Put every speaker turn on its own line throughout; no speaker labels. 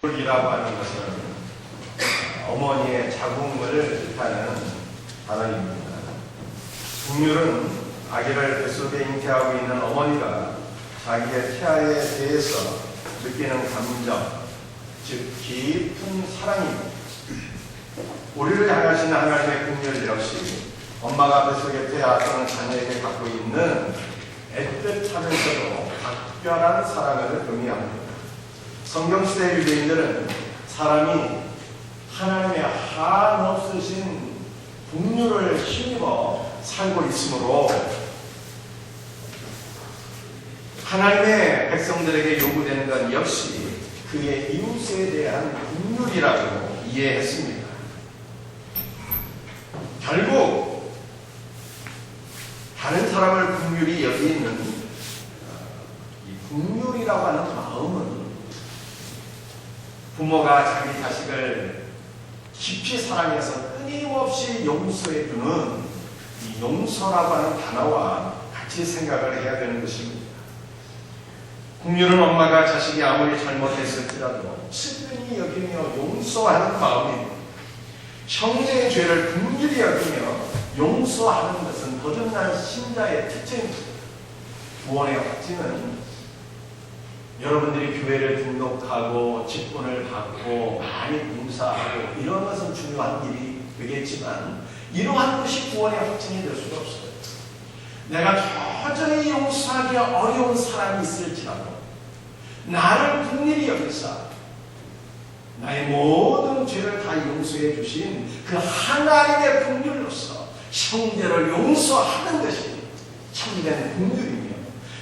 이라고 하는 것은 어머니의 자궁을 뜻하는 단어입니다. 분유는 아기를 뱃속에 잉태하고 있는 어머니가 자기의 태아에 대해서 느끼는 감정, 즉 깊은 사랑입니다. 우리를 향하시는 하나님의 긍휼 역시 엄마가 뱃속에 태아 또는 자녀에게 갖고 있는 애틋하면서도 각별한 사랑을 의미합니다. 성경시대 유대인들은 사람이 하나님의 한없으신 긍휼을 힘입어 살고 있으므로 하나님의 백성들에게 요구되는 것 역시 그의 이웃에 대한 긍휼이라고 이해했습니다. 결국 다른 사람을 긍휼히 여기는 이 긍휼이라고 하는 마음은 부모가 자기 자식을 깊이 사랑해서 끊임없이 용서해주는 이 용서라고 하는 단어와 같이 생각을 해야 되는 것입니다. 긍휼은 엄마가 자식이 아무리 잘못했을지라도 친근히 여기며 용서하는 마음입니다. 형제의 죄를 긍휼히 여기며 용서하는 것은 거듭난 신자의 특징입니다. 구원의 확증은 여러분들이 교회를 등록하고 직분을 받고 많이 봉사하고 이런 것은 중요한 일이 되겠지만 이러한 것이 구원의 확증이 될 수가 없어요. 내가 도저히 용서하기 어려운 사람이 있을지라도 나를 긍휼히 여기사 나의 모든 죄를 다 용서해 주신 그 하나님의 긍휼로서 형제를 용서하는 것이 참된 긍휼입니다.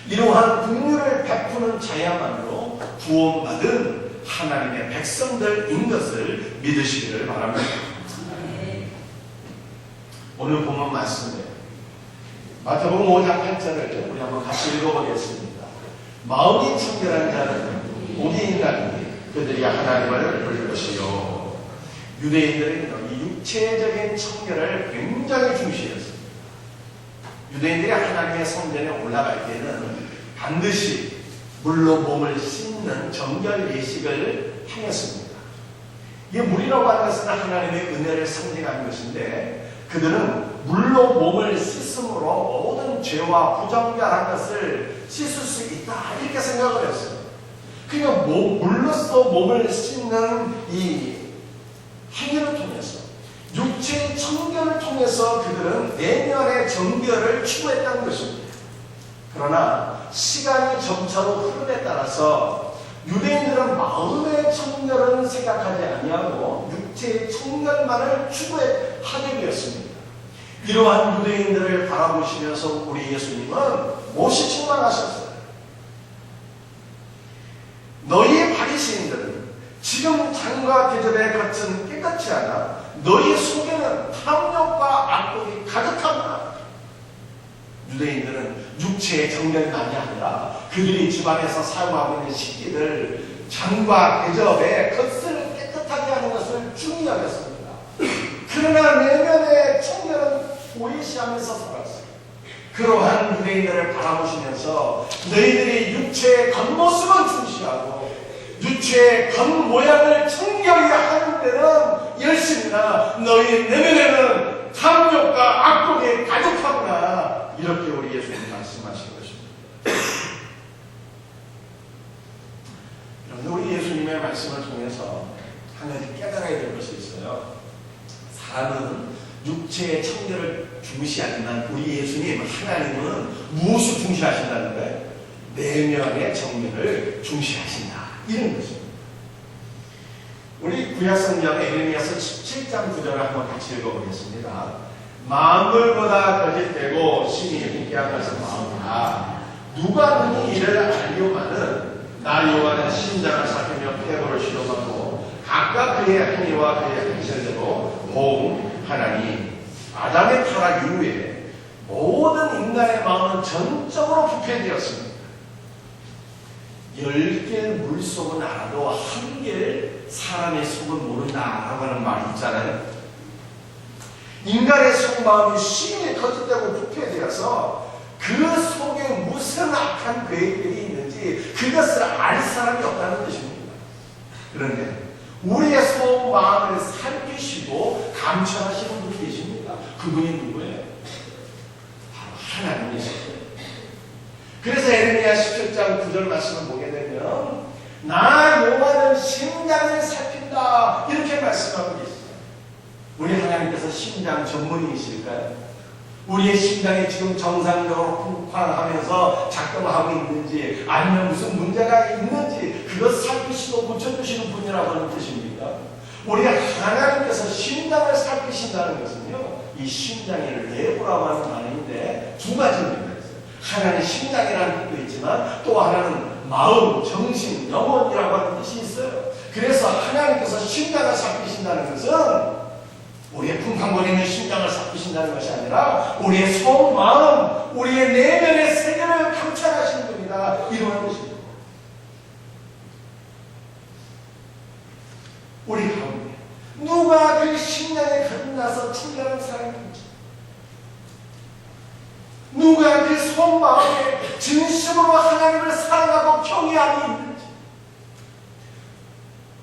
이러한 긍휼을 베푸는 자야말로 구원받은 하나님의 백성들인 것을 믿으시기를 바랍니다. 오늘 본문 말씀에 마태복음 5장 8절을 우리 한번 같이 읽어보겠습니다. 마음이 청결한 자는 복이 있나니 그들이 하나님을 볼 것이요. 유대인들은 이 육체적인 청결을 굉장히 중시했습니다. 유대인들이 하나님의 성전에 올라갈 때는 반드시 물로 몸을 씻는 정결 예식을 행했습니다. 이게 물이라고 하는 것은 하나님의 은혜를 상징하는 것인데 그들은 물로 몸을 씻음으로 모든 죄와 부정결한 것을 씻을 수 있다 이렇게 생각을 했어요. 그러니까 물로써 몸을 씻는 이 행위를 통해서 육체의 청결을 통해서 그들은 내면의 정결을 추구했다는 것입니다. 그러나 시간이 점차로 흐름에 따라서 유대인들은 마음의 청결은 생각하지 아니하고 육체의 청결만을 추구하게 되었습니다. 이러한 유대인들을 바라보시면서 우리 예수님은 무엇이 책망하셨어요? 너희 바리새인들은 지금 장과 계절의 겉은 깨끗이 하나 너희 속에는 탐욕과 악독이 가득하구나. 유대인들은 육체의 정결만이 아니라 그들이 집안에서 사용하고 있는 식기들 장과 대접의 겉을 깨끗하게 하는 것을 중히 여겼습니다. 그러나 내면의 청결은 보이시하면서 살았어요. 그러한 유대인들을 바라보시면서 너희들이 육체의 겉모습은 중시하고 육체의 겉모양을 청결히 하는 데는 열심이나 너희 내면에는 탐욕과 악독이 가득하구나. 이렇게 우리 예수님 말씀하신 것입니다. 그런데 우리 예수님의 말씀을 통해서 한 가지 깨달아야 될 것이 있어요. 사람은 육체의 청결을 중시하지만 우리 예수님 하나님은 무엇을 중시하신다는 거예요? 내면의 정결을 중시하신다. 이런 것입니다. 우리 구약성경 에레미야서 17장 9절을 한번 같이 읽어보겠습니다. 만물보다 거짓되고 심히 미개한 것은 마음이다. 누가 능히 이를 알려마는 나 여호와는 심장을 살피며 폐허를 실험하고 각각 그의 행위와 그의 행실대로 보응하나니. 아담의 타락 이후에 모든 인간의 마음은 전적으로 부패되었습니다. 10개의 물속은 알아도 1개의 사람의 속은 모른다라고 하는 말이 있잖아요. 인간의 속마음이 심히 거짓되고 부패되어서 그 속에 무슨 악한 계획들이 있는지 그것을 알 사람이 없다는 것입니다. 그런데 우리의 속 마음을 살피시고 감찰하시는 분이 계십니다. 그분이 누구예요? 바로 하나님이십니다. 그래서 에레미야 17장 9절 말씀을 보게 되면 나 여호와는 심장을 살핀다 이렇게 말씀하고 계시죠. 우리 하나님께서 심장 전문이실까요? 우리의 심장이 지금 정상적으로 쿵쾅하면서 작동하고 있는지 아니면 무슨 문제가 있는지 그것 살피시고 고쳐주시는 분이라고 하는 뜻입니다. 우리 하나님께서 심장을 살피신다는 것은요, 이 심장의 내부라고 하는 말인데 두 가지 의미가 있어요. 하나는 심장이라는 뜻도 있지만 또 하나는 마음, 정신, 영혼이라고 하는 뜻이 있어요. 그래서 하나님께서 심장을 살피신다는 것은 우리의 쿵쾅거리는 심장을 살피신다는 것이 아니라 우리의 속마음, 우리의 내면의 세계를 감찰하시는 분이다 이런 뜻입니다. 우리 가운데 누가 그 심장에 거듭나서 친절한 사람인지, 누가 그 속마음에 진심으로 하나님을 사랑하고 경외함이 있는지,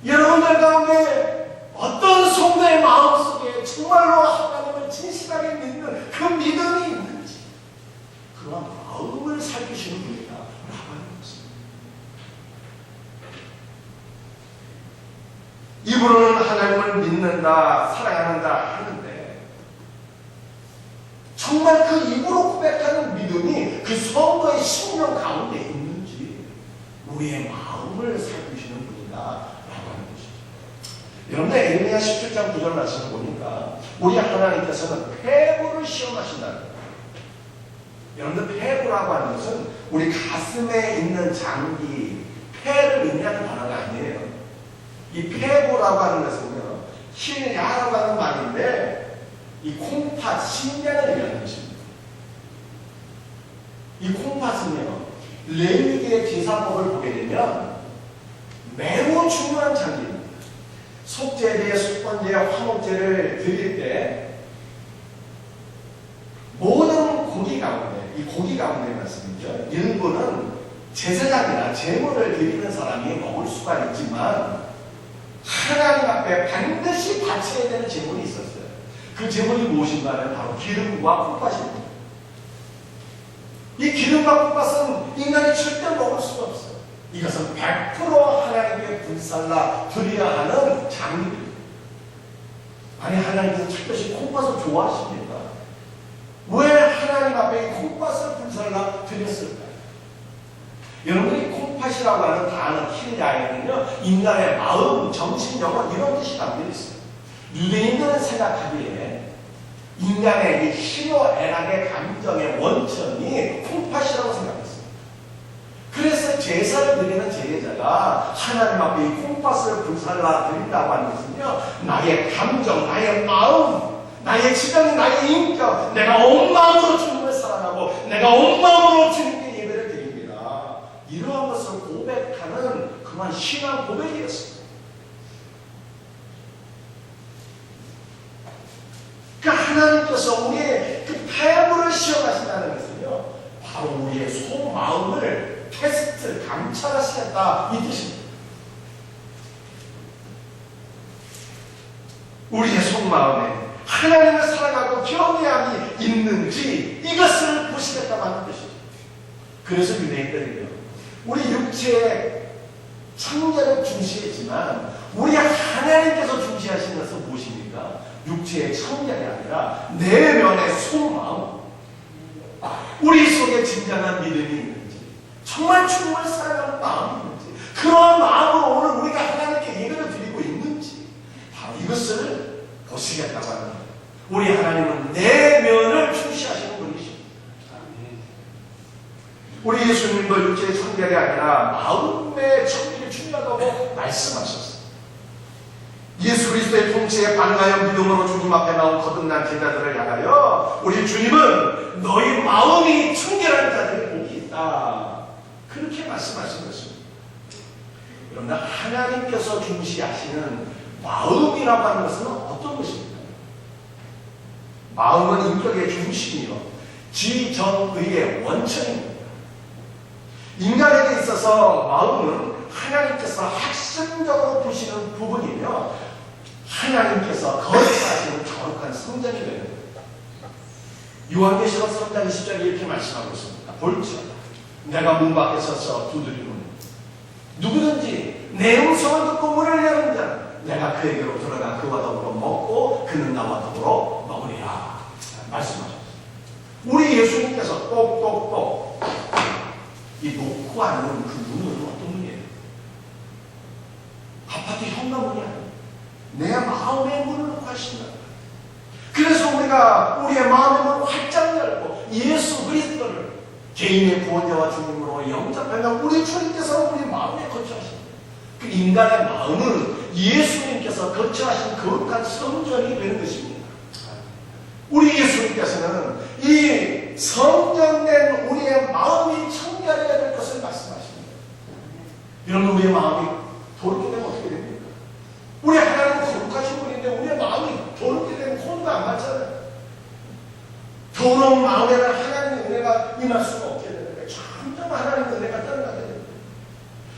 여러분들 가운데 어떤 성도의 마음속에 정말로 하나님을 진실하게 믿는 그 믿음이 있는지 그런 마음을 살피시는 분이다 라고 하는 것입니다. 입으로는 하나님을 믿는다, 사랑한다 하는데 정말 그 입으로 고백하는 믿음이 그 성도의 심령 가운데 있는지 우리의 마음을 살피시는 분이다. 여러분들 에레미야 17장 9절 말씀을 보니까 우리 하나님께서는 폐부를 시험하신다는 거예요. 여러분들 폐부라고 하는 것은 우리 가슴에 있는 장기, 폐를 의미하는 단어가 아니에요. 이 폐부라고 하는 것은요, 힐야라고 하는 말인데 이 콩팥, 신장을 의미하는 것입니다. 이 콩팥은요, 레위기의 제사법을 보게 되면 매우 중요한 장기입니다. 속죄제의 첫 번째 화목제를 드릴 때 모든 고기 가운데, 이 고기 가운데 말씀이죠. 일부는 제사장이나 제물을 드리는 사람이 먹을 수가 있지만 하나님 앞에 반드시 바쳐야 되는 제물이 있었어요. 그 제물이 무엇인가는 바로 기름과 콩팥입니다. 이 기름과 콩팥은 인간이 절대 먹을 수가 없어요. 이것은 100% 하나님께 불살라 드려야 하는 장입니다. 아니, 하나님께서 특별히 콩팥을 좋아하십니까? 왜 하나님 앞에 이 콩팥을 불살라 드렸을까요? 여러분이 콩팥이라고 하는 단어 힐야에는요, 인간의 마음, 정신, 영혼 이런 뜻이 담겨 있어요. 유대인들은 생각하기에 인간의 이 희노애락의 감정의 원천이 콩팥이라고 생각했어요. 그래서 제사를 드리는 제사자가 하나님 앞에 이 콩팥을 불살라 드린다고 하는 것은요, 나의 감정, 나의 마음, 나의 지정, 나의 인격, 내가 온 마음으로 주님을 사랑하고 내가 온 마음으로 주님께 예배를 드립니다. 이러한 것을 고백하는 그만 신앙 고백이었습니다. 그러니까 하나님께서 우리의 그 폐부를 시험하신다는 것은요, 바로 우리의 속마음을 테스트, 감찰하시겠다 이 뜻입니다. 우리의 속마음에 하나님을 사랑하고 경외함이 있는지 이것을 보시겠다고 하는 뜻이죠. 그래서 유대인들은요, 우리 육체의 청결을 중시했지만 우리 하나님께서 중시하신 것은 무엇입니까? 육체의 청결이 아니라 내면의 속마음, 우리 속에 진정한 믿음이 있는지, 정말 주님을 사랑하는 마음이 있는지, 그러한 마음으로 오늘 우리가 하나님께 예배를 드리고 있는지 바로 이것을 보시겠다고 하는 거예요. 우리 하나님은 내면을 중시하시는 분이십니다. 우리 예수님도 육체의 청결이 아니라 마음의 청결이 중요하다고 말씀하셨어요. 예수 그리스도의 통치에 반응하여 믿음으로 주님 앞에 나온 거듭난 제자들을 향하여 우리 주님은 너희 마음이 청결한 자들이 복이 있다, 그렇게 말씀하신 것입니다. 그런데 하나님께서 중시하시는 마음이라고 하는 것은 어떤 것입니까? 마음은 인격의 중심이요 지정의의 원천입니다. 인간에게 있어서 마음은 하나님께서 핵심적으로 보시는 부분이며 하나님께서 거룩하시는 거룩한 성전이 되는 거예요. 요한계시록 3장 20절에 이렇게 말씀하고 있습니다. 볼지어다 내가 문 밖에 서서 두드리노니 누구든지 내 음성을 듣고 문을 여는 자는 내가 그에게로 들어가 그와 더불어 먹고 그는 나와 더불어 먹으리라 말씀하셨어요. 우리 예수님께서 똑똑똑 이 놓고 하는 그 문은 어떤 문이에요? 아파트 현관문이 아니에요. 내 마음의 문을 놓고 하신다. 그래서 우리가 우리의 마음의 문을 활짝 열고 예수 그리스도를 개인의 구원자와 주님으로 영접하면 우리 주님께서 우리 마음에 거처하십니다. 그 인간의 마음은 예수님께서 거처하신 거룩한 성전이 되는 것입니다. 우리 예수님께서는 이 성전된 우리의 마음이 청결해야 될 것을 말씀하십니다. 여러분 우리의 마음이 더럽게 되면 어떻게 됩니까? 우리 하나님은 거룩하신 분인데 우리의 마음이 더럽게 되면 코드가 안 맞잖아요. 더러운 마음에는 하나님의 은혜가 임할 수가 없게 되는 거예요. 점점 하나님의 은혜가 떠나게 됩니다.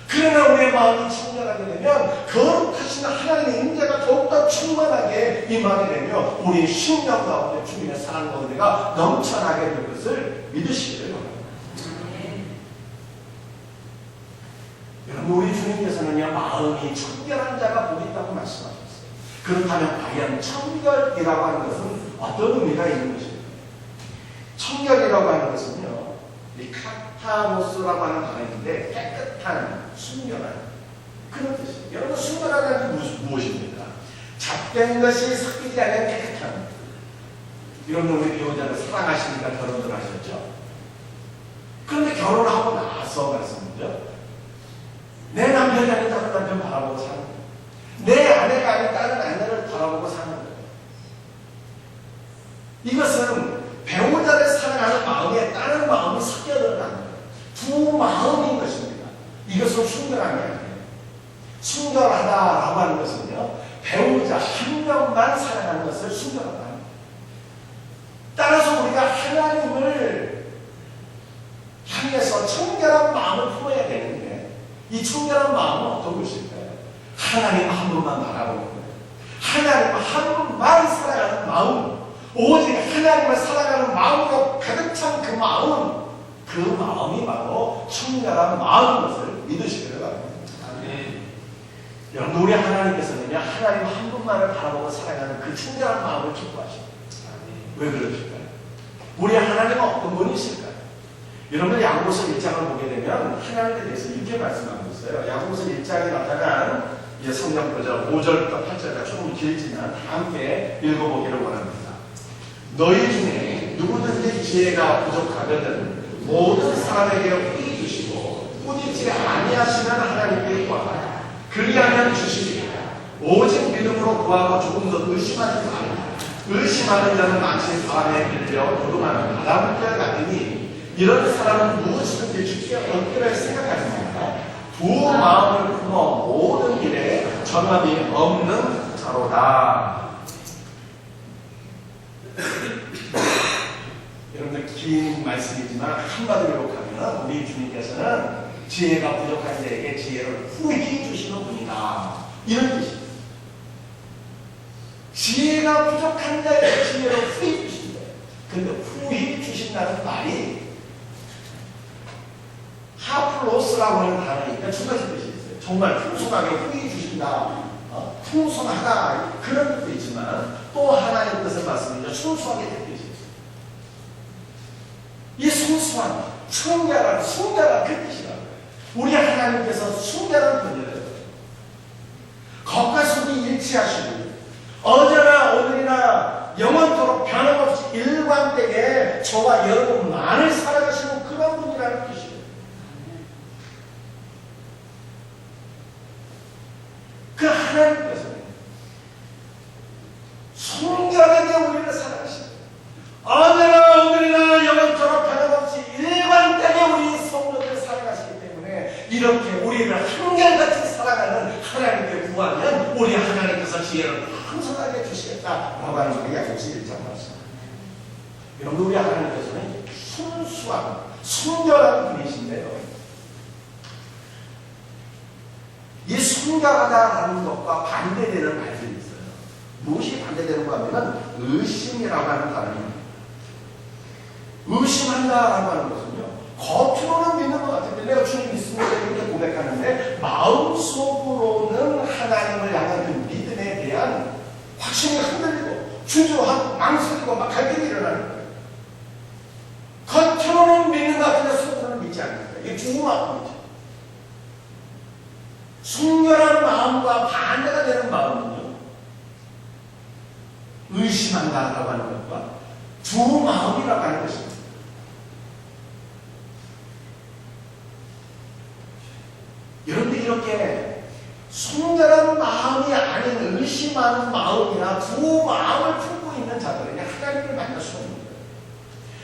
그러나 우리의 마음이 청결하게 되면 거룩하신 하나님의 임재가 더욱더 충만하게 임하게 되며 우리의 심령 가운데 주님의 사랑과 은혜가 넘쳐나게 될 것을 믿으시기를 바랍니다. 여러분 우리 주님께서는요 마음이 청결한 자가 복이 있다고 말씀하셨어요. 그렇다면 과연 청결이라고 하는 것은 어떤 의미가 있는 것입니까? 청결이라고 하는 것은요 이 카타노스라고 하는 단어인데 깨끗한, 순결한 그런 뜻이에요. 여러분 순결하다는 게 무엇입니까? 잡된 것이 섞이지 않은 깨끗한. 여러분 우리 배우자를 사랑하시니까 결혼을 하셨죠? 그런데 결혼하고 나서 말씀이죠. 내 남편이 아닌 다른 남편 바라보고 사는 거예요. 내 아내가 아닌 다른 아내를 바라보고 사는 거예요. 이것은 배우자를 사랑하는 마음에 다른 마음이 섞여 들어가는 거예요. 두 마음인 것입니다. 이것은 순결한 게 아니에요. 순결하다라고 하는 것은요, 배우자 한 명만 사랑하는 것을 순결하다. 따라서 우리가 하나님을 향해서 청결한 마음을 품어야 되는데, 이 청결한 마음은 어떤 것일까요? 하나님 한 분만 바라보는 거예요. 하나님 한 분만 사랑하는 마음, 오직 하나님을 사랑하는 마음으로 가득 찬 그 마음, 그 마음이 바로 청결한 마음인 것을 믿으시기를 바랍니다. 여러분 우리 하나님께서는요 하나님 한 분만을 바라보고 사랑하는 그 청결한 마음을 기뻐하십니다. 왜 그러실까요? 우리 하나님은 어떤 분이실까요? 여러분 야고보서 1장을 보게 되면 하나님에 대해서 이렇게 말씀하고 있어요. 야고보서 1장에 나타난 성경 구절 5절부터 8절까지 조금 길지만 함께 읽어보기를 원합니다. 너희 중에 누구든지 지혜가 부족하거든 모든 사람에게 후히 주시고 꾸짖지 아니하시는 하나님께 구하라. 그리하면 주시리라. 오직 믿음으로 구하고 조금 더 의심하지 말라. 의심하는 자는 마치 바람에 밀려 도동하는 바람결 같으니 이런 사람은 무엇이든지 주께 얻기를 생각하지 말라. 두 마음을 품어 모든 일에 정함이 없는 자로다. 여러분들 긴 말씀이지만 한마디로 욕하면 우리 주님께서는 지혜가 부족한 자에게 지혜를 후히 주시는 분이다. 이런 뜻입니다. 지혜가 부족한 자에게 지혜를 후히 주신다. 근데 후히 주신다는 말이 하플로스라고 하는 단어니까 두 가지 뜻이 있어요. 정말 풍성하게 후히 주신다. 풍성하다. 그런 뜻도 있지만 또 하나의 뜻을 말씀드리죠. 순수하게 될 뜻이 있어요. 이 순수한, 청결한, 순결한 그 뜻이라고요. 우리 하나님께서 순결한 분이래요. 겉과 속이 일치하시고 어제나 오늘이나 영원토록 변함없이 일관되게 저와 여러분만을 살아가시는 그런 분이라는 뜻이에요. 그 하나님께서는 순결하게 우리를 사랑하십니다. 어제나 오늘이나 영원토록 변함없이 일관되게 우리 성도들을 사랑하시기 때문에 이렇게 우리를 한결같이 사랑하는 하나님께 구하면 우리 하나님께서 지혜를 풍성하게 주시겠다라고 하는 말이 야고보서 1장 말씀입니다. 여러분 우리 하나님께서는 순수한 순결한 분이신데요. 순결하다라는 것과 반대되는 말들이 있어요. 무엇이 반대되는가 하면 의심이라고 하는 단어입니다. 의심한다라고 하는 것은요, 겉으로는 믿는 것 같은데 내가 주님 믿습니다 이렇게 고백하는데 마음속으로는 하나님을 향한 그 믿음에 대한 확신이 흔들리고 주저하고 망설이고 막 갈등이 일어나는 거예요. 겉으로는 믿는 것 같은데 속으로는 믿지 않는 거예요. 이게 중마음이죠. 순결한 마음과 반대가 되는 마음은요, 의심한다라고 하는 것과 두 마음이라고 하는 것입니다. 여러분들 이렇게 순결한 마음이 아닌 의심하는 마음이나 두 마음을 품고 있는 자들은 하나님을 만날 수 없는 거예요.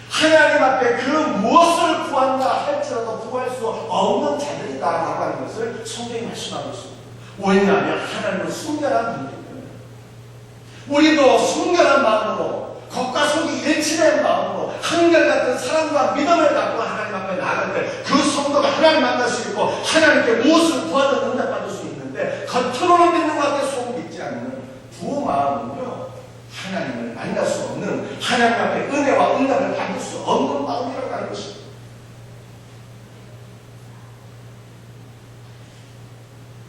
하나님 앞에 그 무엇을 구한다 할지라도 구할 수 없는 자들이다라고 하는 것을 성경이 말씀하고 있습니다. 왜냐하면 하나님은 순결한 분이기 때문에 우리도 순결한 마음으로 겉과 속이 일치된 마음으로 한결같은 사랑과 믿음을 갖고 하나님 앞에 나아갈 때 그 성도가 하나님 만날 수 있고 하나님께 무엇을 구하든 응답받을 수 있는데 겉으로는 믿는 것 같아 속은 믿지 않는 두 마음은요, 하나님을 만날 수 없는, 하나님 앞에 은혜와 응답을 받을 수 없는 마음이라고 하는 것입니다.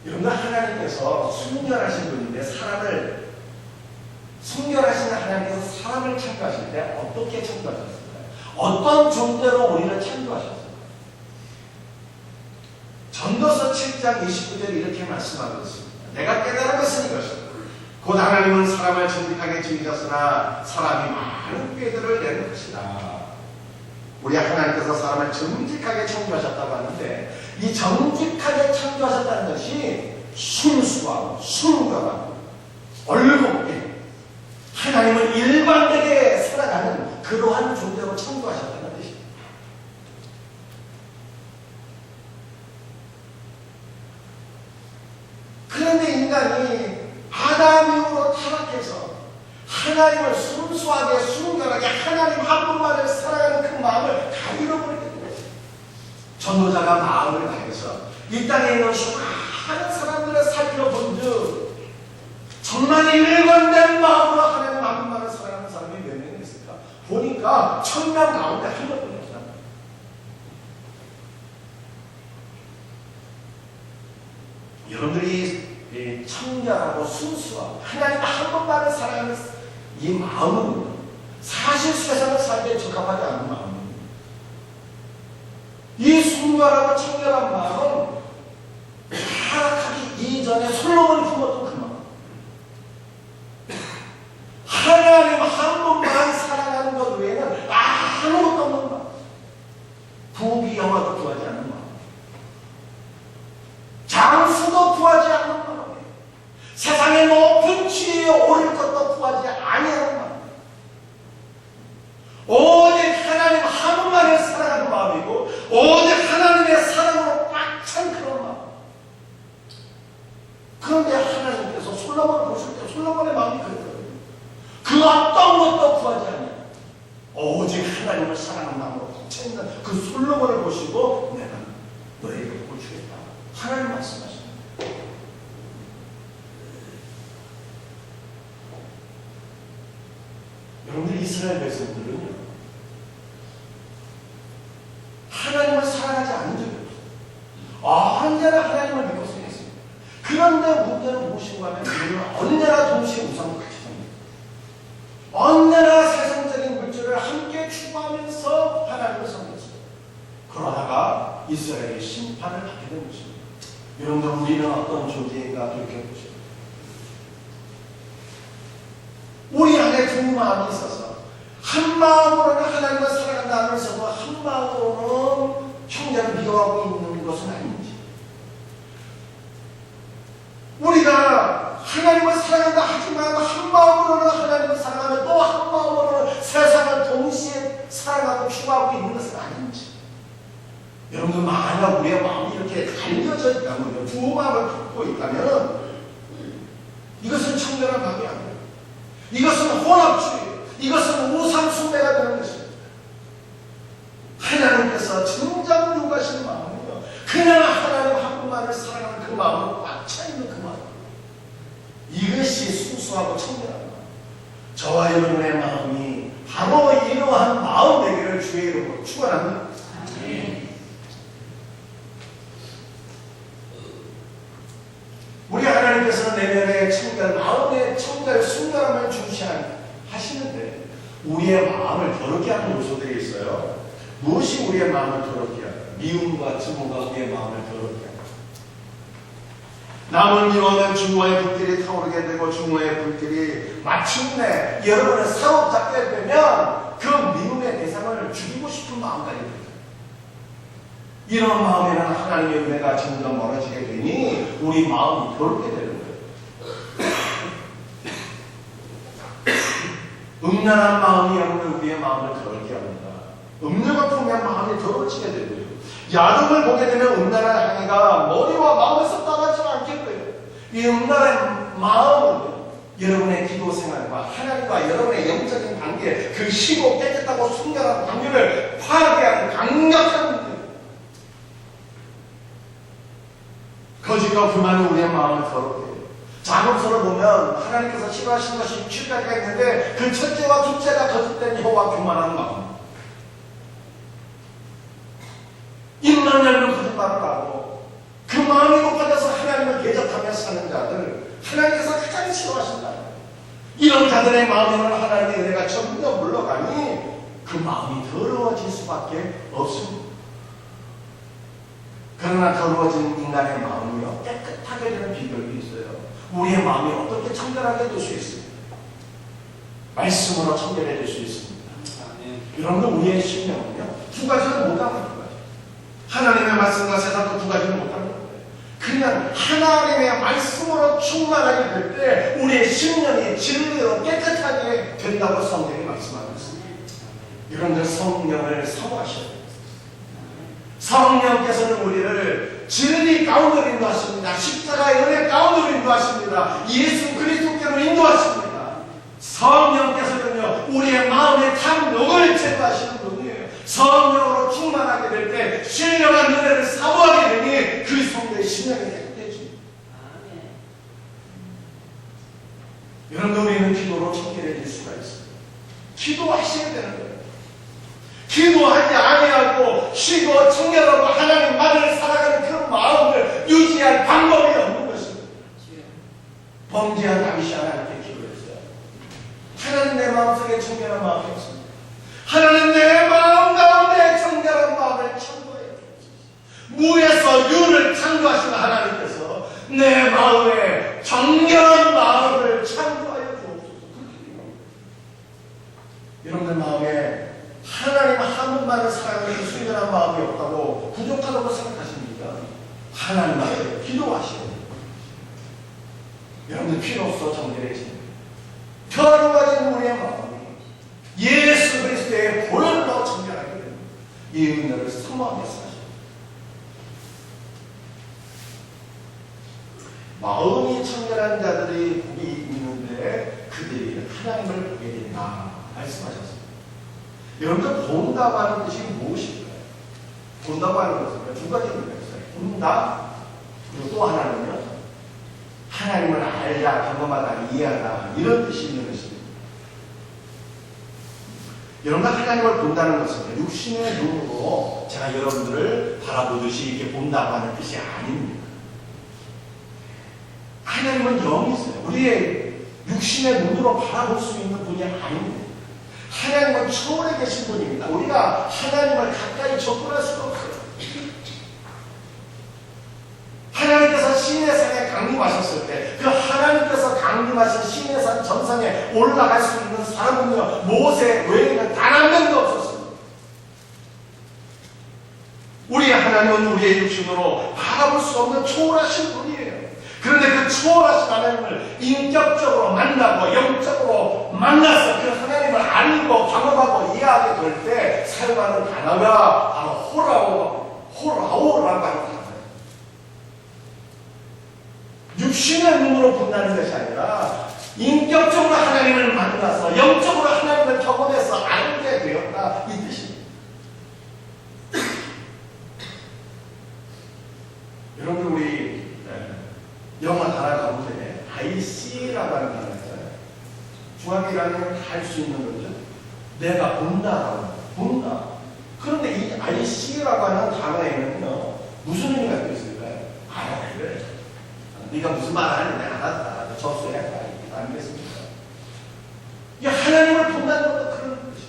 여러분, 하나님께서 순결하신 분인데 순결하신 하나님께서 사람을 창조하실 때 어떻게 창조하셨을까요? 어떤 존재로 우리를 창조하셨을까요? 전도서 7장 29절 이렇게 말씀하고 있습니다. 내가 깨달은 것은 이것이다. 곧 하나님은 사람을 정직하게 지으셨으나 사람이 많은 꾀들을 내는 것이다. 우리 하나님께서 사람을 정직하게 창조하셨다고 하는데 이 정직하게 창조하셨다는 것이 순수하고 순결하고 얼굴게 하나님은 일관되게 살아가는 그러한 존재로 창조하셨다는 뜻입니다. 그런데 인간이 아담 이후로 타락해서 하나님을 순수하게 순결하게 하나님 한 분만을 살아가는 그 마음을 다 잃어버리게 됩니다. 전도자가 마음을 다해서 이 땅에 있는 수많은 사람들을 살펴본즉 정말 일관된 마음으로 하나님 한 분만을 살아가는 사람이 몇 명이 있을까? 보니까 1000명 가운데 한 명뿐이 없다. 여러분들이 청결하고 순수하고 하나님 한 분만을 살아가는 이 마음은 사실 세상을 살기에 적합하지 않은 마음입니다. 이 순결하고 청결한 마음은 타락하기 이전에 솔로몬이 품었던 그 마음, 하나님 한 분만 살아가는 것 외에는 아무것도 없는 마음, 부귀 영화도 구하지 않는 마음, 장수도 구하지 않는 마음, 세상의 높은 지위에 오를 것도 구하지 아니하는 마음, 오직 하나님 한 분만을 살아가는 마음이고 오직 하나님의 사랑으로 꽉 찬 그런 마음. 그런데 하나님께서 솔로몬을 보실 때 솔로몬의 마음이 그랬거든요. 그 어떤 것도 구하지 않아요. 오직 하나님을 사랑하는 마음으로 꽉 차 있는 그 솔로몬을 보시고 내가 너에게 복을 주겠다. 하나님 말씀하십니다. 여러분들 이스라엘 백성들은요, 하나님을 사랑하지 않은 적이 없어요. 언제나 하나님을 믿고 살겠습니다. 그런데 문제는 무엇인가 하면 우리는 언제나 동시에 우상을 같이 삽니다. 언제나 세상적인 물질을 함께 추구하면서 하나님을 섬겼어요. 그러다가 이스라엘이 심판을 받게 된 것입니다. 여러분들 우리는 어떤 존재인가 돌이켜보십시오. 우리 안에 두 마음이 있어서 한 마음으로는 하나님을 사랑한다 하면서도 한 마음으로는 형제를 미워하고 있는 것은 아닌지, 우리가 하나님을 사랑한다 하지만 한 마음으로는 하나님을 사랑하며 또 한 마음으로는 세상을 동시에 사랑하고 추구하고 있는 것은 아닌지, 여러분들 만약 우리의 마음이 이렇게 갈려져 있다면, 두 마음을 갖고 있다면 이것은 청결한 마음이 아니에요. 이것은 혼합주의, 이것은 우상숭배가 되는 것입니다. 하나님께서 진정 요구하시는 마음은요, 그냥 하나님 한 분만을 사랑하는 그 마음으로 꽉 차 있는 순수하고 청결한 마음. 저와 여러분의 마음이 바로 이러한 마음 되기를 주의 이름으로 축원합니다. 우리 하나님께서는 내면의 청결, 마음의 청결, 순결함을 중시하시는데 우리의 마음을 더럽게 하는 요소들이 있어요. 무엇이 우리의 마음을 더럽게 할까? 미움과 증오가 우리의 마음을 더럽게 합니다. 남을 미워하면 증오의 불길이 타오르게 되고 증오의 불길이 마침내 여러분을 사로잡게 되면 그 미움의 대상을 죽이고 싶은 마음까지 됩니다. 이런 마음에는 하나님의 은혜가 점점 멀어지게 되니 우리 마음이 더럽게 되는 거예요. 음란한 마음이 여러분 우리의 마음을 더럽게 합니다. 음료가 품면 마음이 더러워지게 되고요. 야동을 보게 되면 음란한 행위가 머리와 마음에서 떠나지 않겠고요. 이 음란한 마음은 여러분의 기도 생활과 하나님과 여러분의 영적인 관계, 그 희고 깨끗하고 순결한 관계를 파괴하는 강력한 문제입니다. 거짓과 불만은 우리의 마음을 더럽게 해요. 작업서를 보면 하나님께서 싫어하시는 것이 7가지가 있는데 그 첫째와 둘째가 거짓된 혀와 교만한 마음. 입만 열면 거짓말을 하고 그 마음이 높아져서 하나님을 대적하며 사는 자들 하나님께서 가장 싫어하신다. 이런 자들의 마음에는 하나님의 은혜가 점점 물러가니 그 마음이 더러워질 수밖에 없습니다. 그러나 더러워진 인간의 마음이요 깨끗하게 되는 비결이 있어요. 우리의 마음이 어떻게 청결하게 될 수 있습니까? 말씀으로 청결해 질 수 있습니다. 여러분들 우리의 심령은요 두 가지를 못하는 거예요. 하나님의 말씀과 세상과 두 가지를 못하는 거예요. 그냥 하나님의 말씀으로 충만하게 될 때 우리의 심령이 진리로 깨끗하게 된다고 성경이 말씀하고 있습니다. 여러분들 성령을 사모하셔야 돼요. 성령께서는 우리를 진리 가운데로 인도하십니다. 십자가의 은혜 가운데로 인도하십니다. 예수 그리스도께로 인도하십니다. 성령께서는요 우리의 마음의 탐욕을 제거하시는 분이에요. 성령으로 충만하게 될 때 신령한 은혜를 사모하게 되니 그 성도의 심령이 깨끗해집니다. 여러분 우리는 기도로 청결해질 수가 있어요. 기도하셔야 되는 거예요. 기도하지 아니하고 쉬고 청결하고 하나님 말을 살아가는 그런 마음을 유지할 방법이 없는 것입니다. 범죄한 다윗이 하나님께 기도했어요. 하나님 내 마음속에 청결한 마음이 없습니다. 하나님 내 마음 가운데 청결한 마음을 창조해 주옵소서. 무에서 유를 창조하신 하나님께서 내 마음에 정결한 마음을 창조하여 주옵소서. 여러분들 마음에 하나님 한 분만을 사랑하는 순결한 마음이 없다고 부족하다고 생각하십니까? 하나님 앞에 기도하시오. 여러분들 필요없어 정결해집니다. 더러워진 우리의 마음이 예수 그리스도의 보혈로 정결하게 됩니다. 이 은혜를 사모하며 사시오. 마음이 청결한 자들이 복이 있는데 그들이 하나님을 보게 된다 말씀하셨습니다. 여러분들 본다고 하는 뜻이 무엇일까요? 본다고 하는 것은 두 가지 의미가 있어요. 본다, 그리고 또 하나는요, 하나님을 알다, 경험하다, 이해하다, 이런 뜻이 있는 것입니다. 여러분들 하나님을 본다는 것은 육신의 눈으로 제가 여러분들을 바라보듯이 이렇게 본다고 하는 뜻이 아닙니다. 하나님은 영이세요. 우리의 육신의 눈으로 바라볼 수 있는 분이 아닙니다. 하나님은 초월에 계신 분입니다. 우리가 하나님을 가까이 접근할 수가 없어요. 하나님께서 시내산에 강림하셨을 때 그 하나님께서 강림하신 시내산 정상에 올라갈 수 있는 사람은요 모세 외에는 단 한 명도 없었습니다. 우리 하나님은 우리의 육신으로 바라볼 수 없는 초월하신 분이에요. 그런데 그 초월하신 하나님을 인격적으로 만나고 영적으로 만나서 그 하나님을 알고 경험하고 이해하게 될 때 사용하는 단어가 바로 호라오라고 하는 단어예요. 육신의 눈으로 본다는 것이 아니라 인격적으로 하나님을 만나서 영적으로 하나님을 경험해서 알게 되었다 이 뜻입니다. 여러분 우리 영어 단어 가운데 I see라고 하는 단어가 있어요. 중학교 1학년은 다 할 수 있는 거죠. 내가 본다라고 본다. 그런데 이 IC라고 하는 단어에는요 무슨 의미가 있을까요? 그래. 네가 무슨 말 하는지 알았다. 접수해야 아니겠습니까? 이 하나님을 본다는 것도 그런 것이.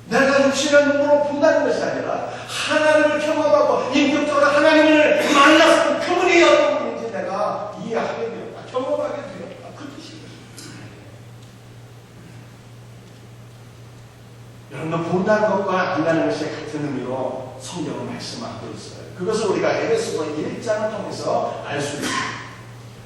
내가 육신의 눈으로 본다는 것이 아니라 하나님을 경험하고 인격적으로 하나님을 만났을 때 그분이 어떤 분인지 내가 이해하게 되었다. 경험하게 되었다. 그 뜻이에요. 여러분 본다는 것과 안다는 것이 같은 의미로 성경은 말씀하고 있어요. 그것을 우리가 에베소서 1장을 통해서 알 수 있습니다.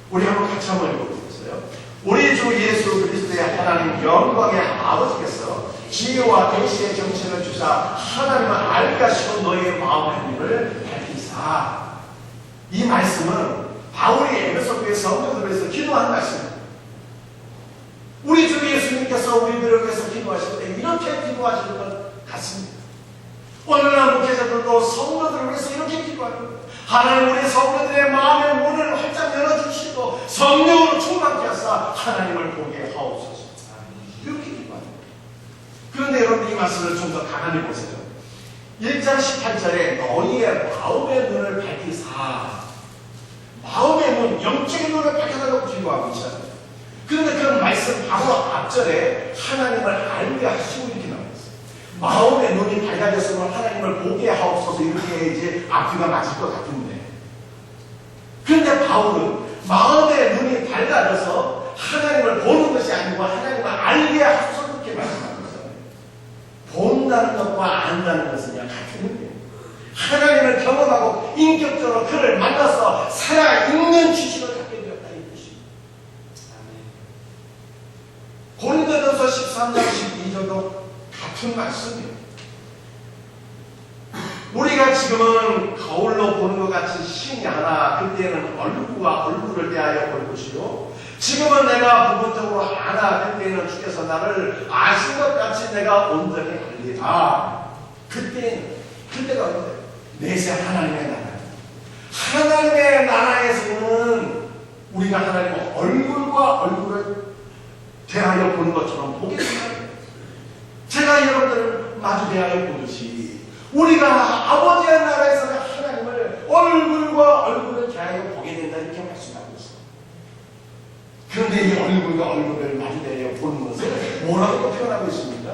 우리 한번 같이 한번 읽어보겠어요. 우리 주 예수 그리스도의 하나님 영광의 아버지께서 지혜와 계시의 정체를 주사 하나님을 알게 하시고 너희의 마음의 힘을 밝히사. 이 말씀은 바울이 에베소 교회 성도들을 위해서 기도한 말씀입니다. 우리 주 예수님께서 우리들을 위해서 기도하실 때 이렇게 기도하실 것 같습니다. 오늘날 목회자들도 성도들을 위해서 이렇게 기도하는 거예요. 하나님 우리 성도들의 마음의 문을 활짝 열어주시고 성령으로 충만케 하사 하나님을 보게 하옵소서. 이렇게 기도하는 거예요. 그런데 여러분 이 말씀을 좀 더 가만히 보세요. 1장 18절에 너희의 마음의 눈을 밝히사. 마음의 눈, 영적인 눈을 밝혀달라고 기도하고 있잖아요. 그런데 그 말씀 바로 앞절에 하나님을 알게 하시고 이렇게 나와 있어요. 마음의 눈이 밝아졌으면 하나님을 보게 하옵소서 이렇게 이제 앞뒤가 맞을 것 같은데. 그런데 바울은 마음의 눈이 밝아져서 하나님을 보는 것이 아니고 하나님을 알게 하소서 그렇게 말씀하고 있어요. 본다는 것과 안다는 것은 같은 의미예요. 하나님을 경험하고 인격적으로 그를 만나서 살아있는 지식을 갖게 되었다 이 뜻입니다. 고린도전서 13장 12절도 같은 말씀이에요. 우리가 지금은 거울로 보는 것 같이 신이 하나 그때는 얼굴과 얼굴을 대하여 볼 것이요 지금은 내가 부분적으로 아나 그때는 주께서 나를 아신 것 같이 내가 온전히 알리라. 그때가 언제? 내세 하나님의 나라. 하나님의 나라에서는 우리가 하나님의 얼굴과 얼굴을 대하여 보는 것처럼 보게 됩니다. 제가 여러분들을 마주 대하여 보듯이 우리가 아버지의 나라에서는 하나님을 얼굴과 얼굴을 대하여 보게 된다 이렇게 말씀하고 있습니다. 그런데 이 얼굴과 얼굴을 마주 대하여 보는 것을 뭐라고 표현하고 있습니까?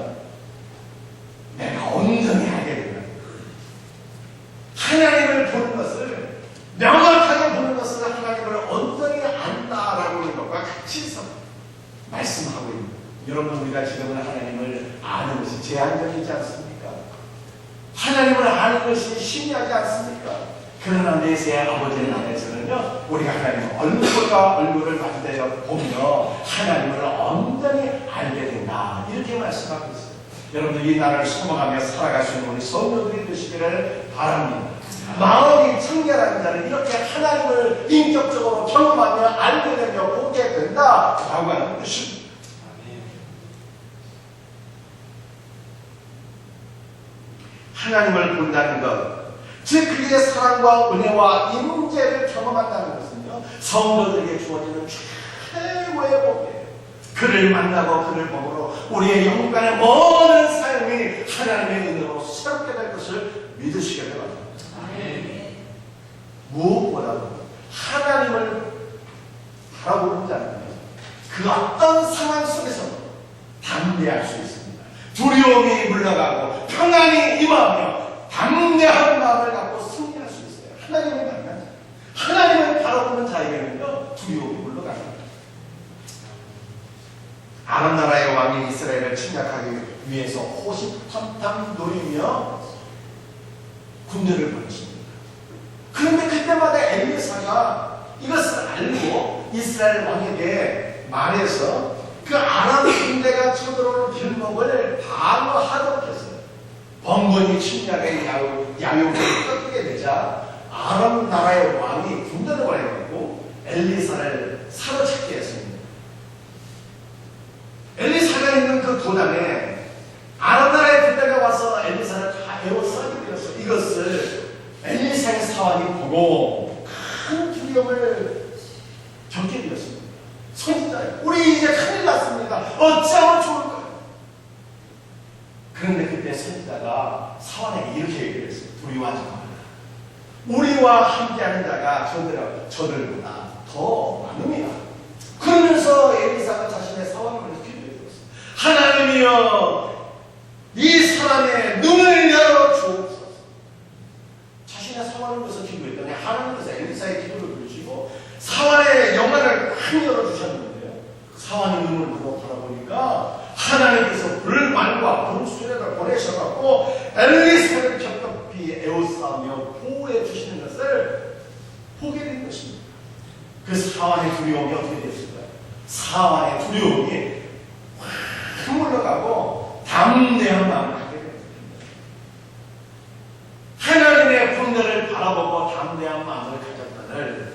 내가 온전히 하게 된다. 하나님을 보는 것을 명확하게 보는 것을 하나님을 온전히 안다라고 하는 것과 같이 말씀하고 있는 거예요. 여러분 우리가 지금은 하나님을 아는 것이 제한적이지 않습니까? 하나님을 아는 것이 신기하지 않습니까? 그러나 내세 아버지의 나라에서는요 우리가 하나님의 얼굴과 얼굴을 맞대어 보며 하나님을 온전히 알게 된다 이렇게 말씀하고 있어요. 여러분들 이 나라를 소망하며 살아갈 수 있는 우리 성도들이 되시기를 바랍니다. 마음이 청결한 자는 이렇게 하나님을 인격적으로 경험하며 알게 되며 보게 된다라고 하는 것입니다. 하나님을 본다는 것, 즉 그의 사랑과 은혜와 임재를 경험한다는 것은요 성도들에게 주어지는 최고의 복이에요. 그를 만나고 그를 보므로 우리의 영광의 모든 삶이 하나님의 은혜로 새롭게 될 것을 믿으시게 바랍니다. 무엇보다도 하나님을 바라보는 자는 그 어떤 상황 속에서도 담대할 수 있습니다. 두려움이 물러가고 평안이 임하며 담대한 마음을 갖고 승리할 수 있어요. 하나님을 만나는 자, 하나님을 바라보는 자에게는요 두려움이 물러갑니다. 아람 나라의 왕이 이스라엘을 침략하기 위해서 호시탐탐 노리며 군대를 보냈습니다. 그런데 그때마다 엘리사가 이것을 알고 이스라엘 왕에게 말해서 그 아람 군대가 쳐들어오는 길목을 방어하도록 했어요. 번번이 침략의 야욕을 꺾게 되자 아람 나라의 왕이 군대를 보내고 엘리사를 사로잡게 했습니다. 엘리사가 있는 그 도단에 아람 나라의 군대가 와서 엘리사를 다 에워싸게 되었어요. 이것을 엘리사의 사환이 보고 큰 두려움을 겪게 되었습니다. 선지자예요. 우리 이제 큰일 났습니다. 어찌하면 좋을까요? 그런데 그때 선지자가 사환에게 이렇게 얘기를 했어요. 두려워하지 말라. 우리와 함께하는 자가 저들보다 더 많음이야. 그러면서 엘리사가 자신의 사환을 기도해줬어요. 하나님이여, 이 사람의 눈을 열어 주옵소서. 자신의 사환을 위해서 기도했더니 하나님께서 엘리사의 기도를 들으시고 사환의 영안을 막 열어주셨는데요. 사환의 눈을 보고 바라보니까 하나님께서 불만과 불수레를 보내셔갖고 엘리사를 겹겹이 에워싸며 보호해 주시는 것을 보게 된 것입니다. 그 사환의 두려움이 어떻게 됐을까요? 사환의 두려움이 확 물러가고 담대한 마음을 갖게 됩니다. 하나님의 분노를 바라보고 담대한 마음을 가졌다는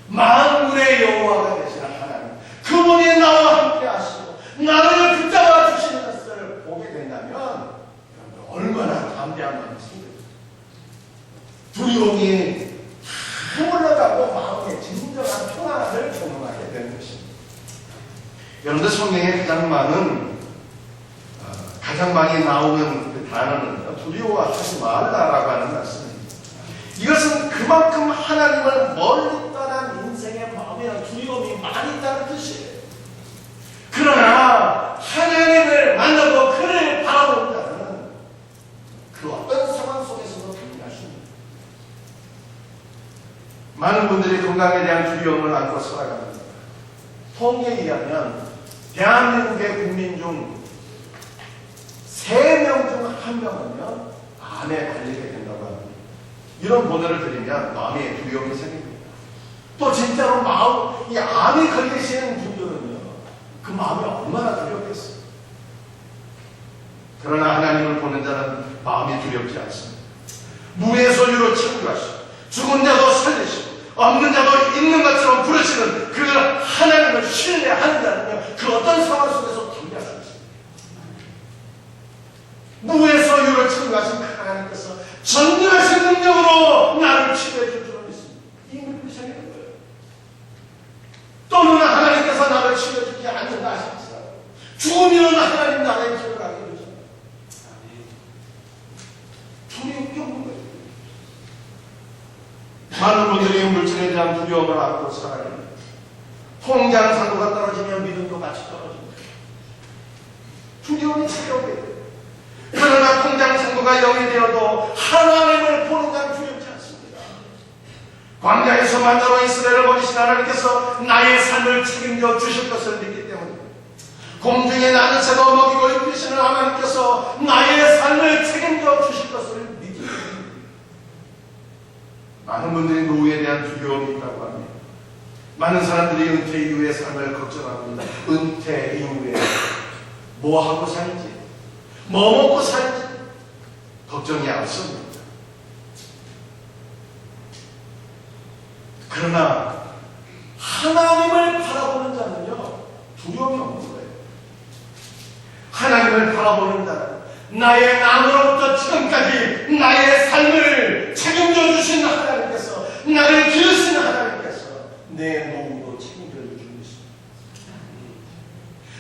만군의 여호와가 되시는 하나님, 그분이 나와 함께 하시고 나를 붙잡아 주시는 것을 보게 된다면 얼마나 담대한 마음이 생깁니까? 두려움이 다 물러가고 마음의 진정한 평안을 경험하게 되는 것입니다. 여러분들 성경에 가장 많이 나오는 그 단어는 두려워하지 말라라고 하는 말씀입니다. 이것은 그만큼 하나님을 멀리 떠난 인생의 마음이나 두려움이 많이 있다는 뜻이에요. 그러나 하나님을 만나고 그를 바라보는 자는 그 어떤 상황 속에서도 경계하십니다. 많은 분들이 건강에 대한 두려움을 안고 살아갑니다. 통계에 의하면 대한민국의 국민 중 3명 중 1명은요 암에 걸리게 된다고 합니다. 이런 보도를 들으면 마음에 두려움이 생깁니다. 또 진짜로 이 암이 걸리시는 분들은요 그 마음이 얼마나 두렵겠어요. 그러나 하나님을 보는 자는 마음이 두렵지 않습니다. 무의 소유로 창조하시고 죽은 자도 살리시고 없는 자도 있는 것처럼 부르시는 그 하나님을 신뢰하는 자는요 그 어떤 상황 속에서 담대할 수 있습니다. 무의 소유를 창조하신 하나님께서 전능하신 능력으로 나를 치료해 줄 줄은 있습니다. 이 믿음이 생기는 거예요. 또는 하나님께서 나를 치료해 주지 않는다 하실지라도 죽으면 하나님 나라에 들어가게 되죠. 두려움이 없는 거예요. 많은 분들이 물질에 대한 두려움을 안고 살아갑니다. 통장 잔고가 떨어지면 믿음도 같이 떨어집니다. 두려움이 찾아오게 돼요. 그러나 통장 잔고가 0이 되어도 하나님을 보는 자는 두렵지 않습니다. 광야에서 만나러 이스라엘을 버리신 하나님께서 나의 삶을 책임져 주실 것을 믿기 때문입니다. 공중에 나는 새도 먹이고 입히시는 하나님께서 나의 삶을 책임져 주실 것을 믿기 때문입니다. 많은 분들이 노후에 대한 두려움이 있다고 합니다. 많은 사람들이 은퇴 이후의 삶을 걱정합니다. 은퇴 이후에 뭐 하고 살지, 뭐 먹고 살지 걱정이 앞섭니다. 그러나 하나님을 바라보는 자는요 두려움이 없는 거예요. 하나님을 바라보는 자는 나의 나무로부터 지금까지 나의 삶을 책임져 주신 하나님께서, 나를 기르시는 하나님께서 내 노후도 책임져 주는 것입니다.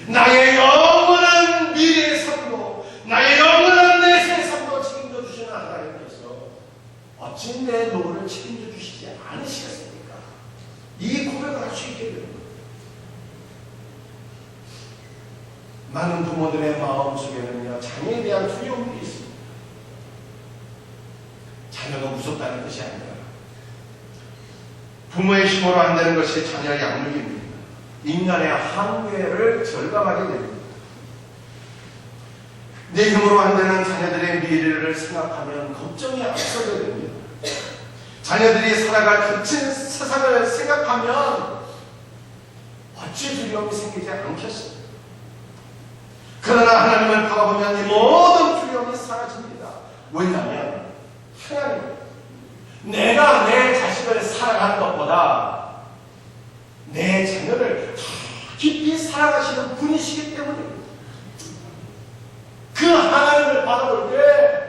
나의 영원한 미래의 삶도, 나의 영원한 내세의 삶도 책임져 주시는 하나님께서 어찌 내 노후를 책임져 주시지 않으시겠습니까? 이 고백을 할 수 있게 됩니다. 많은 부모들의 마음속에는요 자녀에 대한 두려움이 있습니다. 자녀가 무섭다는 뜻이 아니라 부모의 힘으로 안 되는 것이 자녀의 양육입니다. 인간의 한계를 절감하게 됩니다. 내 힘으로 안 되는 자녀들의 미래를 생각하면 걱정이 앞서게 됩니다. 자녀들이 살아갈 거친 세상을 생각하면 어찌 두려움이 생기지 않겠습니까? 그러나 하나님을 바라보면 이 모든 두려움이 사라집니다. 왜냐하면 하나님, 내가 내 자식을 사랑하는 것보다 내 자녀를 더 깊이 사랑하시는 분이시기 때문입니다. 그 하나님을 바라볼 때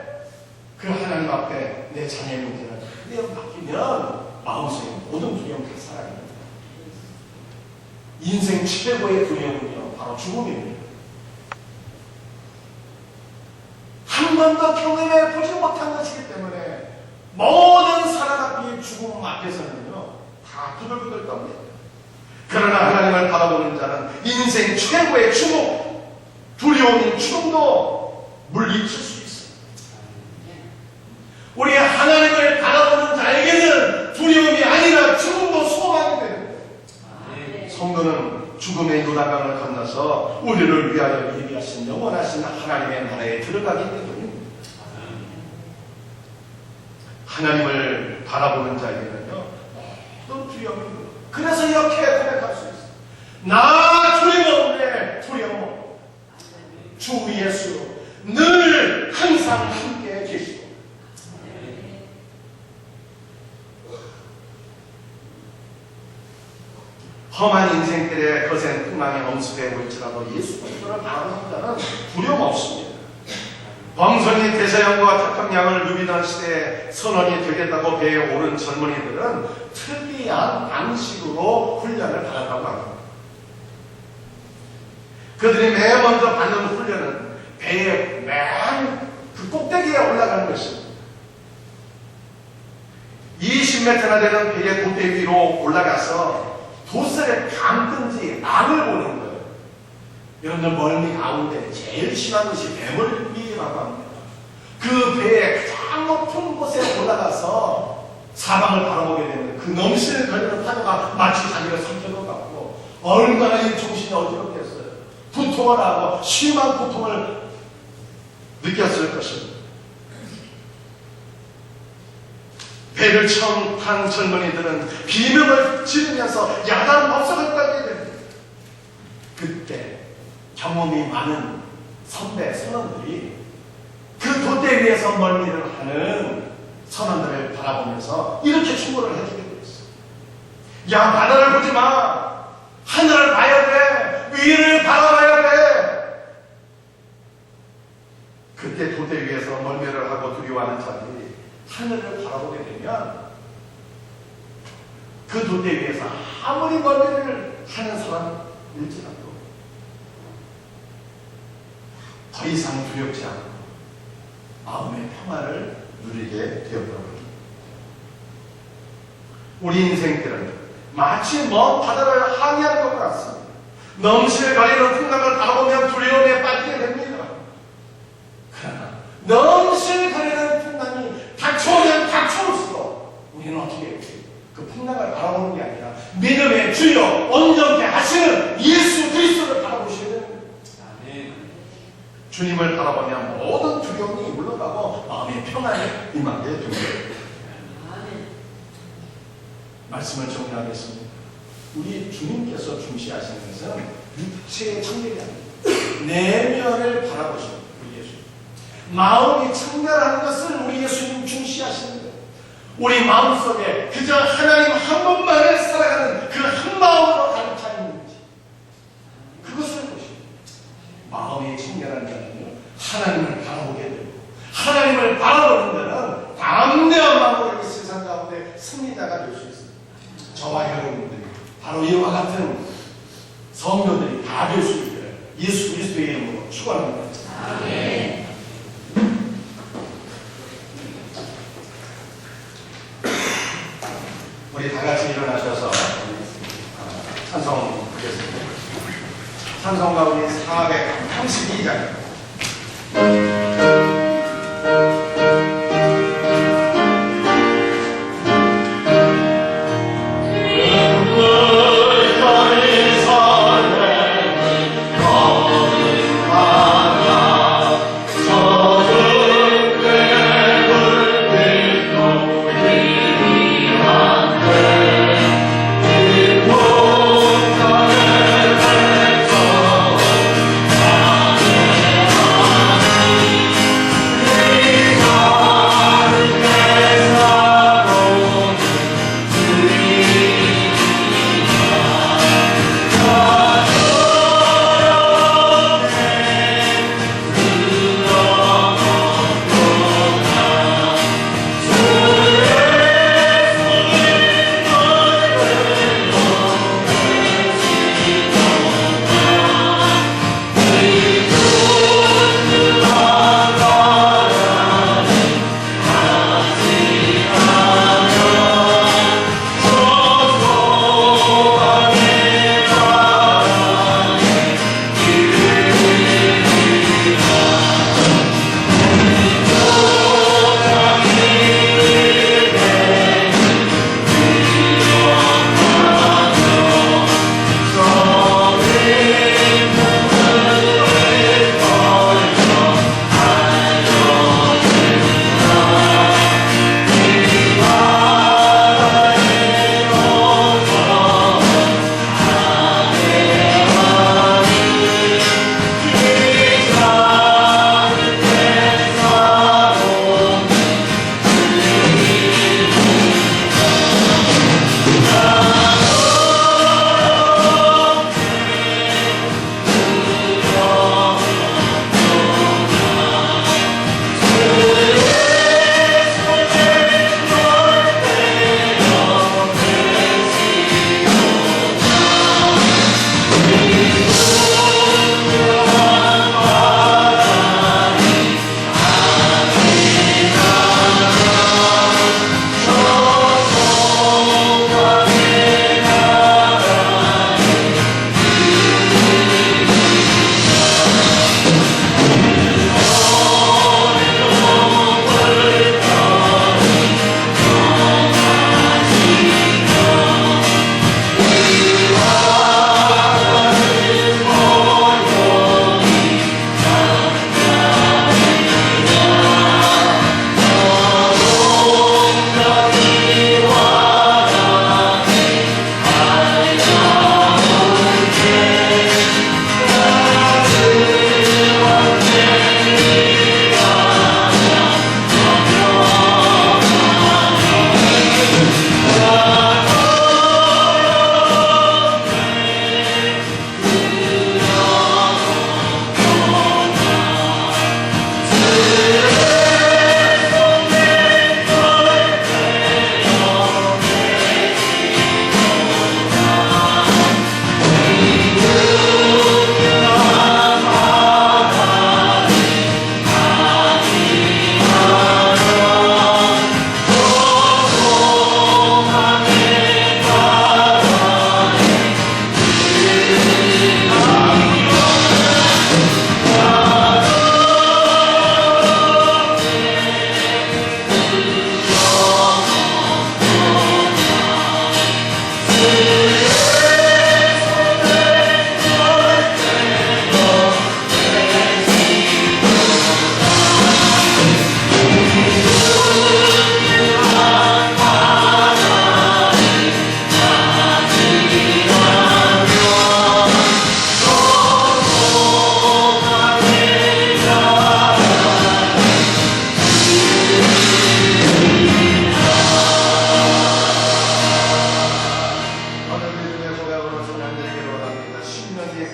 그 하나님 앞에 내 자녀의 문제를 그대로 맡기면 마음속에 모든 두려움 다 사라집니다. 인생 최고의 두려움은요, 바로 죽음입니다. 한 번도 경험해 보지 못한 것이기 때문에 모든 사람 앞에 죽음 앞에서는요, 다 부들부들 떱니다. 그러나 하나님을 바라보는 자는 인생 최고의 주목, 두려움인 죽음도 물리칠 수 있습니다. 우리 하나님을 바라보는 자에게는 두려움이 아니라 죽음도 소망이 되는 거예요. 성도는 죽음의 요단강을 건너서 우리를 위하여 예비하신 영원하신 하나님의 나라에 들어가기 때문입니다. 하나님을 바라보는 자에게는요, 모든 두려움이 있는 거예요. 그래서 이렇게 고백할 수 있어요. 나 두려움 없네, 두려움 없고 주 예수 늘 항상 함께 계시고. 험한 인생길에 거센 풍랑이 엄습해 볼지라도 예수 그리스도를 바라보는 자는 두려움 없습니다. 범선이 대서양과 착한 양을 누비던 시대에 선원이 되겠다고 배에 오른 젊은이들은 특이한 방식으로 훈련을 받았다고 합니다. 그들이 맨 먼저 받는 훈련은 배의 맨 그 꼭대기에 올라가는 것입니다. 20m나 되는 배의 돛대 위로 올라가서 도살에 감든지 암을 보는 거예요. 여러분들 멀미 가운데 제일 심한 것이 배멀미라고 합니다. 그 배의 가장 높은 곳에 올라가서 사방을 바라보게 되는 그 넘실거리는 파도가 마치 자기를 삼켜는 것 같고, 얼마나 이 정신이 어지럽겠어요. 고통을 하고 심한 고통을 느꼈을 것입니다. 배를 처음 탄 젊은이들은 비명을 지르면서 야단 법석을 떨게 됩니다. 그때 경험이 많은 선배 선원들이 그 돛대 위에서 멀미를 하는 선원들을 바라보면서 이렇게 충고를 해주게 되었어요. 야, 바다를 보지 마. 하늘을 봐야 돼. 위를 바라봐야 돼. 그때 돛대 위에서 멀미를 하고 두려워하는 자들이 하늘을 바라보게 되면 그 돛대 위에서 아무리 멀미를 하는 사람일지라도 더 이상 두렵지 않고 마음의 평화를 누리게 되었더라고요. 우리 인생들은 마치 먼 바다를 항해하는 것 같습니다. 넘실거리는 풍랑을 바라보면 두려움에 빠지게 됩니다. 그러나 넘실거리는 풍랑이 닥쳐오면 닥쳐올수록 우리는 어떻게 해요? 그 풍랑을 바라보는 게 아니라 믿음의 주여 온전케 하시는 예수 그리스도를 바라보셔야 되는 거예요. 주님을 바라보면 모든 두려움이 물러가고 마음의 평안이 임하게 됩니다. 말씀을 정리하겠습니다. 우리 주님께서 중시하시는 것은 육체의 청결이 아닙니다. 내면을 바라보시는 우리 예수님. 마음이 청결한 것을 우리 예수님 중시하시는 거예요. 우리 마음속에 그저 하나님 한 분만을 살아가는 그 한 마음으로 가득 차 있는지 그것을 보십니다. 마음이 청결한 자는요, 하나님을 바라보게 되고, 하나님을 바라보는 자는 담대한 마음으로 이 세상 가운데 승리자가 될 수 있습니다. 저와 여러분들이 바로 이와 같은 성도들이 다 될 수 있기를 예수 그리스도의 이름으로 축원합니다. 아멘. 우리 다 같이 일어나셔서 찬송하겠습니다. 찬송가 우리 432장.
Yeah.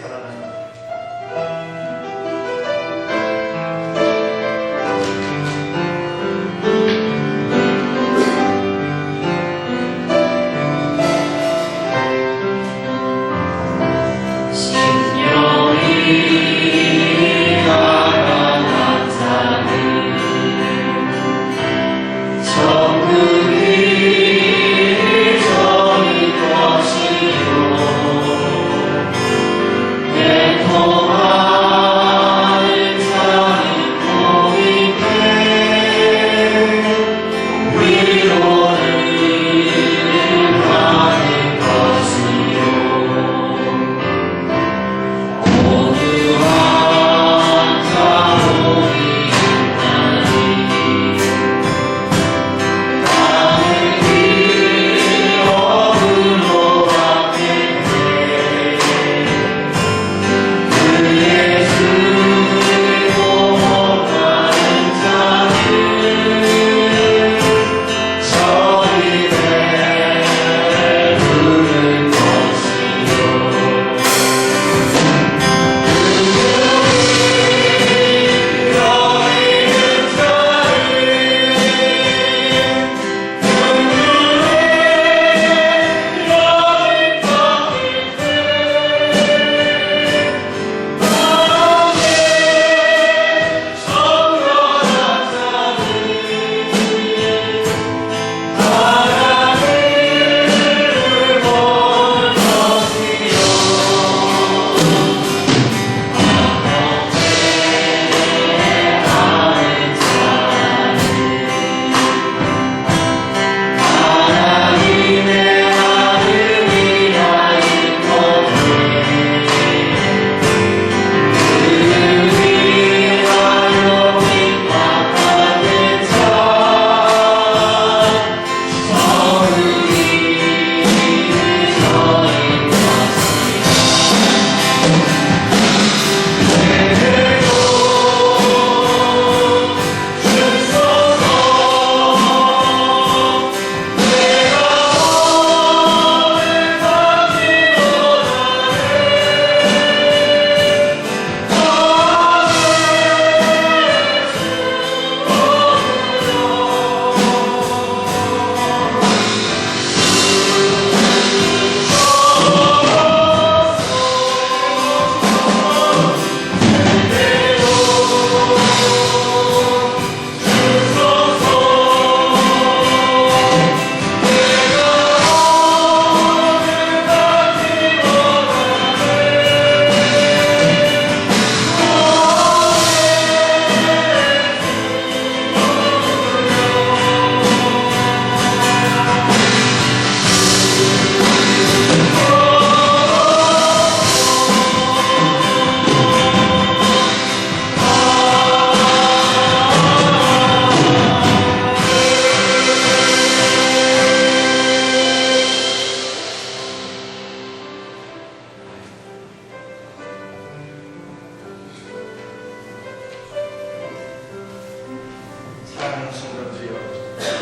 살아나는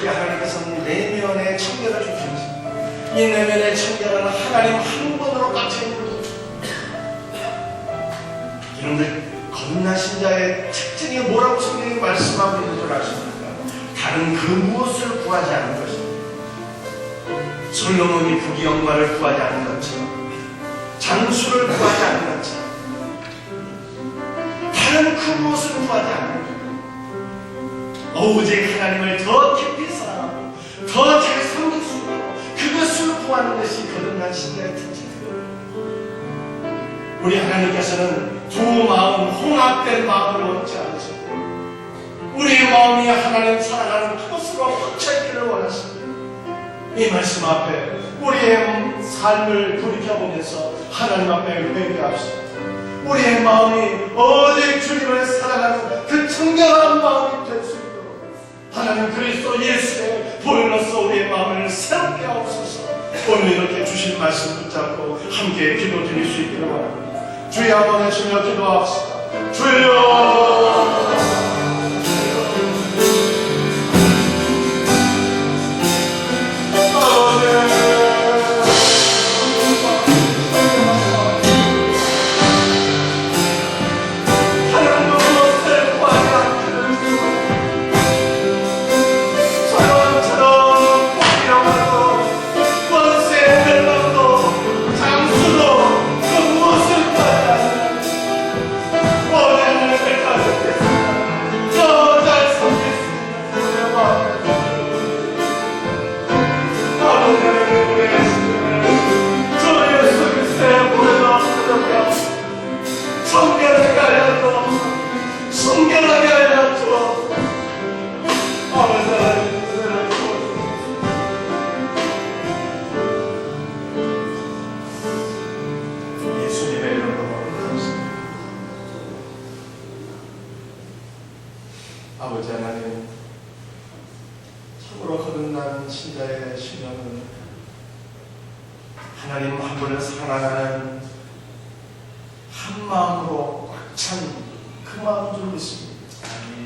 우리 하나님께서는 내면의 청결을 주시옵소서. 이 내면의 청결은 하나님 한 번으로 꽉차 있는 것입니다. 여러분들 거듭나신 자의 특징이 뭐라고 성경이 말씀하고 있는 줄 아십니까? 다른 그 무엇을 구하지 않는 것입니다. 솔로몬이 부귀영화를 구하지 않는 것처럼, 장수를 구하지 않는 것처럼, 다른 그 무엇을 구하지 않는 것입니다. 오직 하나님을 더 깊이 사랑하고 더 잘 섬길 수 있고 그것을 구하는 것이 거듭난 신자의 특징입니다. 우리 하나님께서는 두 마음, 홍합된 마음을 원치 않으시고 우리의 마음이 하나님 사랑하는 그것으로 꽉차있기를 원하십니다. 이 말씀 앞에 우리의 삶을 돌이켜보면서 하나님 앞에 회개합시다. 우리의 마음이 오직 주님을 사랑하는 그 청결한 마음이 될 수 있도록 하나님 그리스도 예수의 보혈로서 우리의 마음을 새롭게 하옵소서. 오늘 이렇게 주신 말씀 붙잡고 함께 기도 드릴 수 있기를 원합니다. 주여 한번 외치며 기도합시다. 주여 하나님 한 분을 사랑하는 한 마음으로 꽉 찬 그 마음인 줄 믿습니다.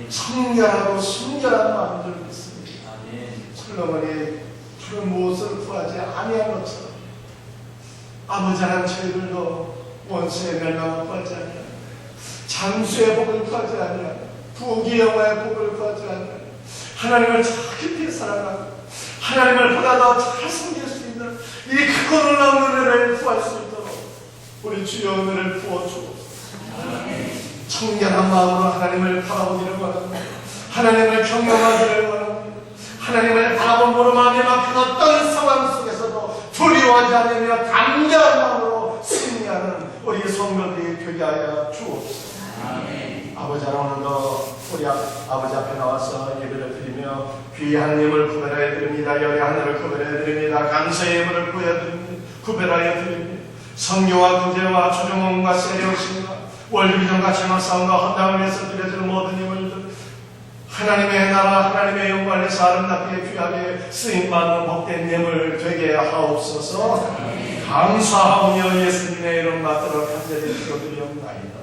성결하고 순결한 마음인 줄 믿습니다. 솔로몬이 푸른 무엇을 구하지 아니한 것처럼 아버지는 저희들도 원수의 멸망을 구하지 아니하, 장수의 복을 구하지 아니하, 부귀 영화의 복을 구하지 아니하, 하나님을 저 깊이 사랑하고 하나님을 보다 더 잘 섬길 수 있는 이 크고 놀라운 은혜를 구할 수 있도록 우리 주여 은혜를 부어주고 청결한 마음으로 하나님을 바라보기를 원합니다. 하나님을 경영하기를 원합니다. 하나님을 바라봄으로 말미암아 그 어떤 상황 속에서도 두려워하지 않으며 담대한 마음으로 승리하는 우리 성도들이 되게 하여 주옵소서. 아버지 오늘도 우리 아버지 앞에 나와서 예배를 드리며 귀한 하나님을 구별하여 드립니다. 열의 하늘을 구별하여 드립니다. 감사의 예물을 구별하여 드립니다. 성교와 구제와 조정원과 세례오심과 월드비전과 제막사원과 헌당을 위해서 드려지는 모든 예물들, 하나님의 나라 하나님의 영광을 위해서 아름답게 귀하게 쓰임받는 복된 예물 되게 하옵소서. 감사하오며 예수님의 이름 받들어 간절히 기도드리옵나이다.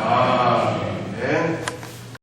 아멘.